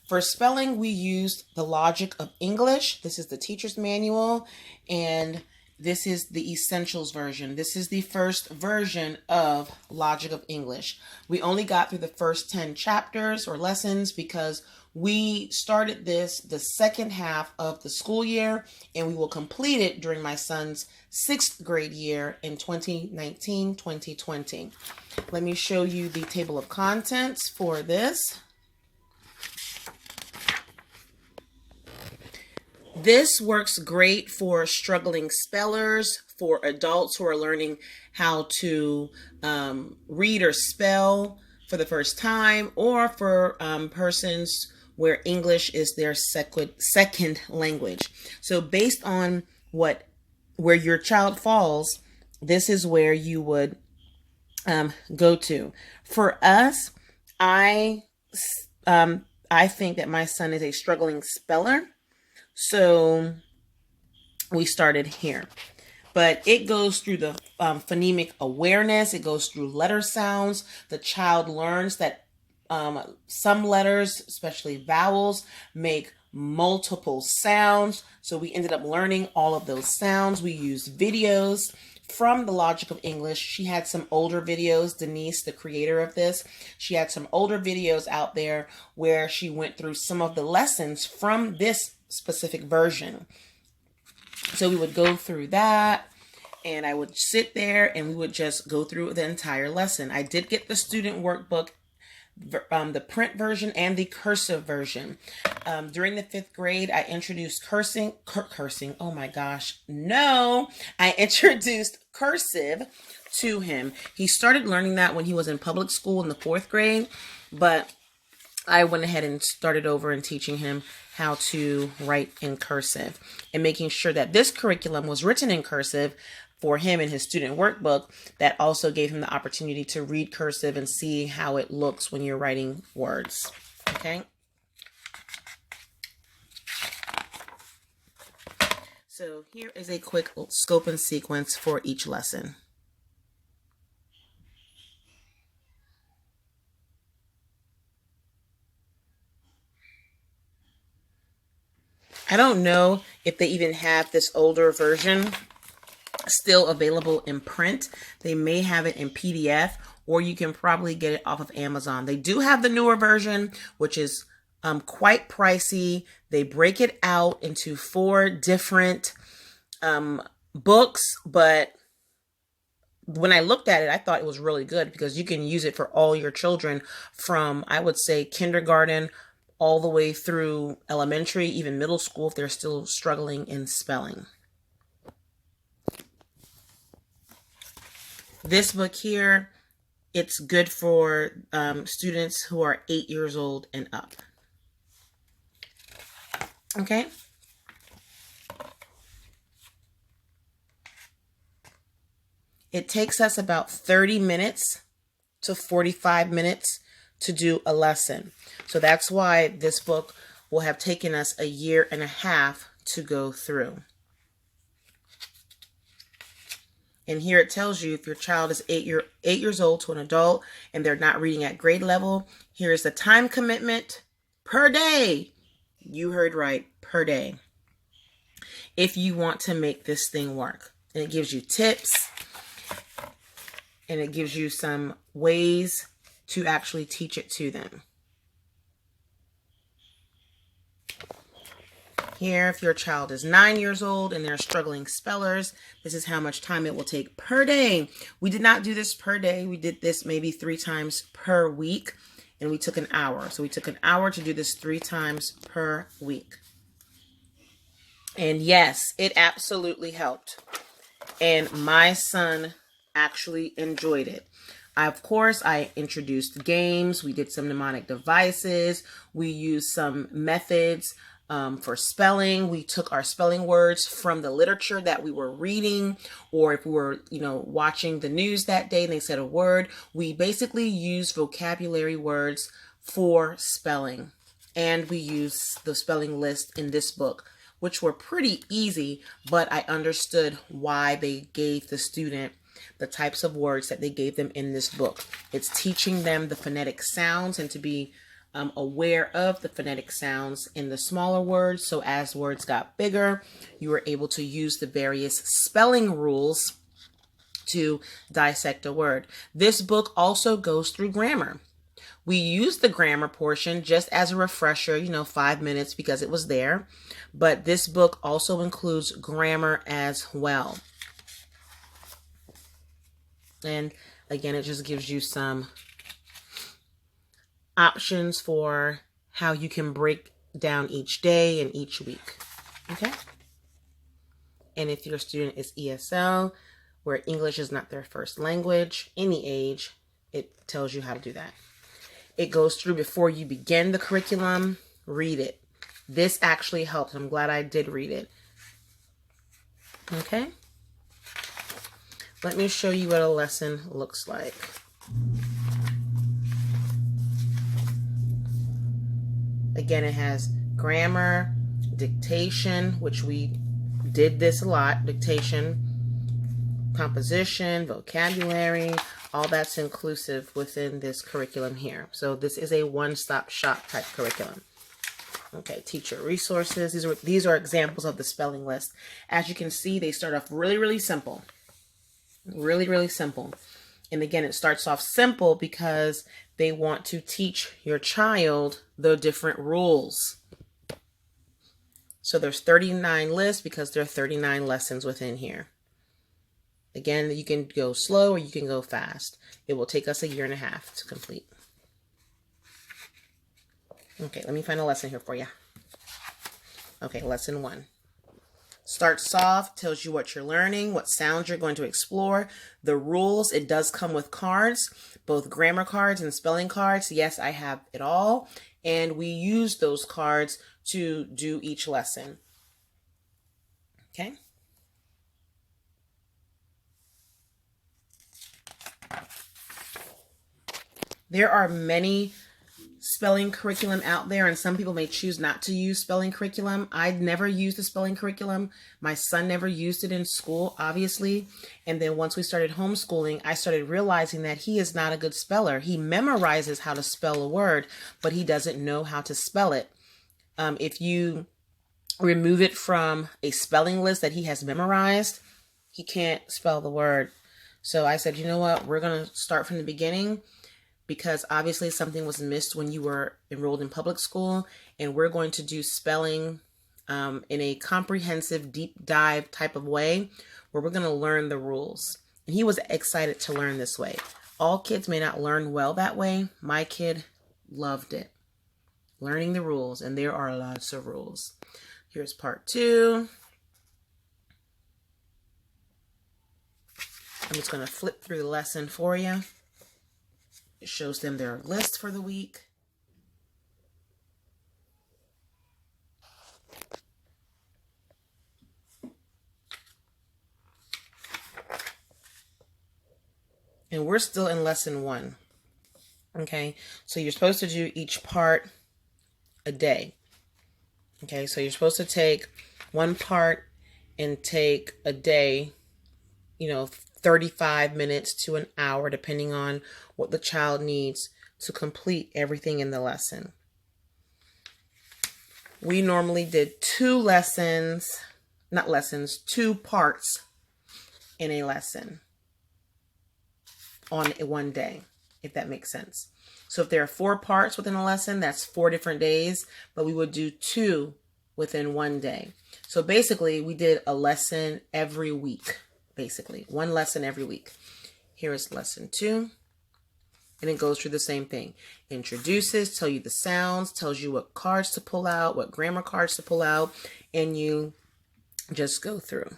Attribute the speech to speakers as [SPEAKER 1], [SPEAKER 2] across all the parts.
[SPEAKER 1] For spelling, we used the Logic of English. This is the teacher's manual, and this is the Essentials version. This is the first version of Logic of English. We only got through the first 10 chapters or lessons because we started this the second half of the school year, and we will complete it during my son's 6th grade year in 2019-2020. Let me show you the table of contents for this. This works great for struggling spellers, for adults who are learning how to read or spell for the first time, or for persons where English is their second language. So based on where your child falls, this is where you would go to. For us, I think that my son is a struggling speller. So we started here, but it goes through the phonemic awareness. It goes through letter sounds. The child learns that some letters, especially vowels, make multiple sounds. So we ended up learning all of those sounds. We used videos from the Logic of English. She had some older videos. Denise, the creator of this, she had some older videos out there where she went through some of the lessons from this specific version. So we would go through that, and I would sit there and we would just go through the entire lesson. I did get the student workbook, the print version and the cursive version. During the 5th grade, I introduced cursing. Oh my gosh. No, I introduced cursive to him. He started learning that when he was in public school in the 4th grade, but I went ahead and started over and teaching him how to write in cursive and making sure that this curriculum was written in cursive for him in his student workbook. That also gave him the opportunity to read cursive and see how it looks when you're writing words. Okay. So here is a quick scope and sequence for each lesson. I don't know if they even have this older version still available in print. They may have it in PDF, or you can probably get it off of Amazon. They do have the newer version, which is quite pricey. They break it out into 4 different books, but when I looked at it, I thought it was really good because you can use it for all your children from, I would say, kindergarten all the way through elementary, even middle school, if they're still struggling in spelling. This book here, it's good for students who are 8 years old and up. Okay. It takes us about 30 minutes to 45 minutes to do a lesson. So that's why this book will have taken us a year and a half to go through. And here it tells you if your child is 8 years old to an adult and they're not reading at grade level, here's the time commitment per day. You heard right, per day. If you want to make this thing work. And it gives you tips, and it gives you some ways to actually teach it to them. Here, if your child is 9 years old and they're struggling spellers, this is how much time it will take per day. We did not do this per day. We did this maybe 3 times per week, and we took an hour. So we took an hour to do this 3 times per week. And yes, it absolutely helped. And my son actually enjoyed it. Of course, I introduced games. We did some mnemonic devices. We used some methods for spelling. We took our spelling words from the literature that we were reading, or if we were, watching the news that day and they said a word, we basically used vocabulary words for spelling. And we used the spelling list in this book, which were pretty easy, but I understood why they gave the student the types of words that they gave them in this book. It's teaching them the phonetic sounds and to be aware of the phonetic sounds in the smaller words. So as words got bigger, you were able to use the various spelling rules to dissect a word. This book also goes through grammar. We used the grammar portion just as a refresher, 5 minutes because it was there. But this book also includes grammar as well. And again, it just gives you some options for how you can break down each day and each week. Okay? And if your student is ESL, where English is not their first language, any age, it tells you how to do that. It goes through before you begin the curriculum. Read it. This actually helps. I'm glad I did read it. Okay? Let me show you what a lesson looks like. Again, it has grammar, dictation, which we did this a lot, dictation, composition, vocabulary, all that's inclusive within this curriculum here. So this is a one-stop shop type curriculum. Okay, teacher resources. These are examples of the spelling list. As you can see, they start off really, really simple. Really, really simple. And again, it starts off simple because they want to teach your child the different rules. So there's 39 lists because there are 39 lessons within here. Again, you can go slow or you can go fast. It will take us 1.5 years to complete. Okay, let me find a lesson here for you. Okay, lesson 1. Starts soft, tells you what you're learning, what sounds you're going to explore, the rules. It does come with cards, both grammar cards and spelling cards. Yes, I have it all. And we use those cards to do each lesson. Okay. There are many spelling curriculum out there, and some people may choose not to use spelling curriculum. I'd never used the spelling curriculum. My son never used it in school, obviously. And then once we started homeschooling, I started realizing that he is not a good speller. He memorizes how to spell a word, but he doesn't know how to spell it. If you remove it from a spelling list that he has memorized, he can't spell the word. So I said, you know what? We're going to start from the beginning, because obviously something was missed when you were enrolled in public school, and we're going to do spelling in a comprehensive deep dive type of way where we're going to learn the rules. And he was excited to learn this way. All kids may not learn well that way. My kid loved it. Learning the rules, and there are lots of rules. Here's part 2. I'm just going to flip through the lesson for you. It shows them their list for the week. And we're still in lesson 1. Okay, so you're supposed to do each part a day. Okay, so you're supposed to take one part and take a day, 35 minutes to an hour, depending on what the child needs to complete everything in the lesson. We normally did 2 parts in a lesson on one day, if that makes sense. So if there are 4 parts within a lesson, that's 4 different days, but we would do 2 within one day. So basically, we did a lesson every week. Basically, 1 lesson every week. Here is lesson 2. And it goes through the same thing. Introduces, tell you the sounds, tells you what cards to pull out, what grammar cards to pull out, and you just go through.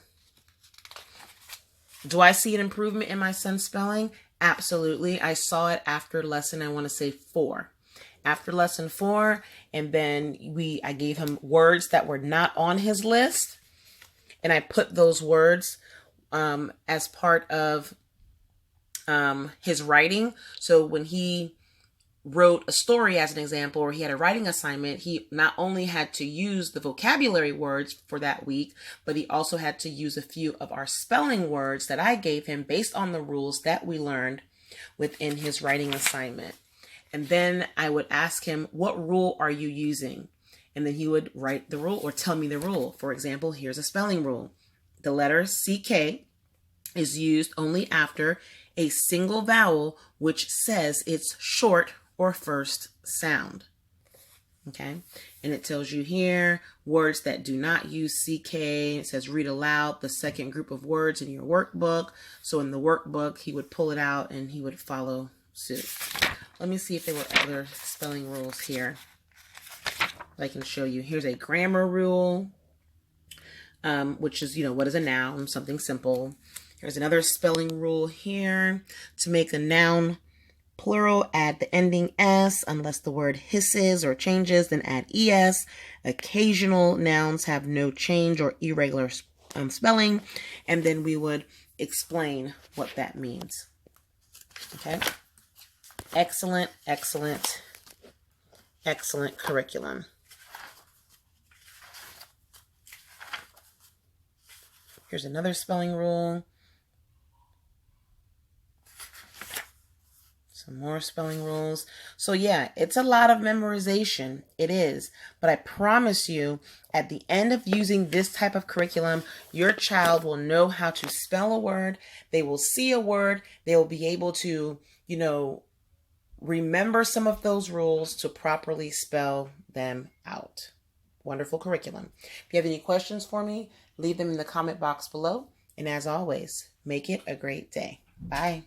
[SPEAKER 1] Do I see an improvement in my son's spelling? Absolutely. I saw it after lesson, I want to say 4. After lesson 4, and then I gave him words that were not on his list, and I put those words as part of his writing. So when he wrote a story, as an example, or he had a writing assignment, he not only had to use the vocabulary words for that week, but he also had to use a few of our spelling words that I gave him based on the rules that we learned within his writing assignment. And then I would ask him, what rule are you using? And then he would write the rule or tell me the rule. For example, here's a spelling rule. The letter CK is used only after a single vowel, which says its short or first sound. Okay, and it tells you here words that do not use CK. It says read aloud the second group of words in your workbook. So in the workbook, he would pull it out and he would follow suit. Let me see if there were other spelling rules here I can show you. Here's a grammar rule, which is, what is a noun? Something simple. Here's another spelling rule here. To make a noun plural, add the ending S. Unless the word hisses or changes, then add ES. Occasional nouns have no change or irregular spelling. And then we would explain what that means. Okay. Excellent, excellent, excellent curriculum. Here's another spelling rule. Some more spelling rules. So yeah, it's a lot of memorization. It is. But I promise you, at the end of using this type of curriculum, your child will know how to spell a word. They will see a word. They will be able to, remember some of those rules to properly spell them out. Wonderful curriculum. If you have any questions for me, leave them in the comment box below. And as always, make it a great day. Bye.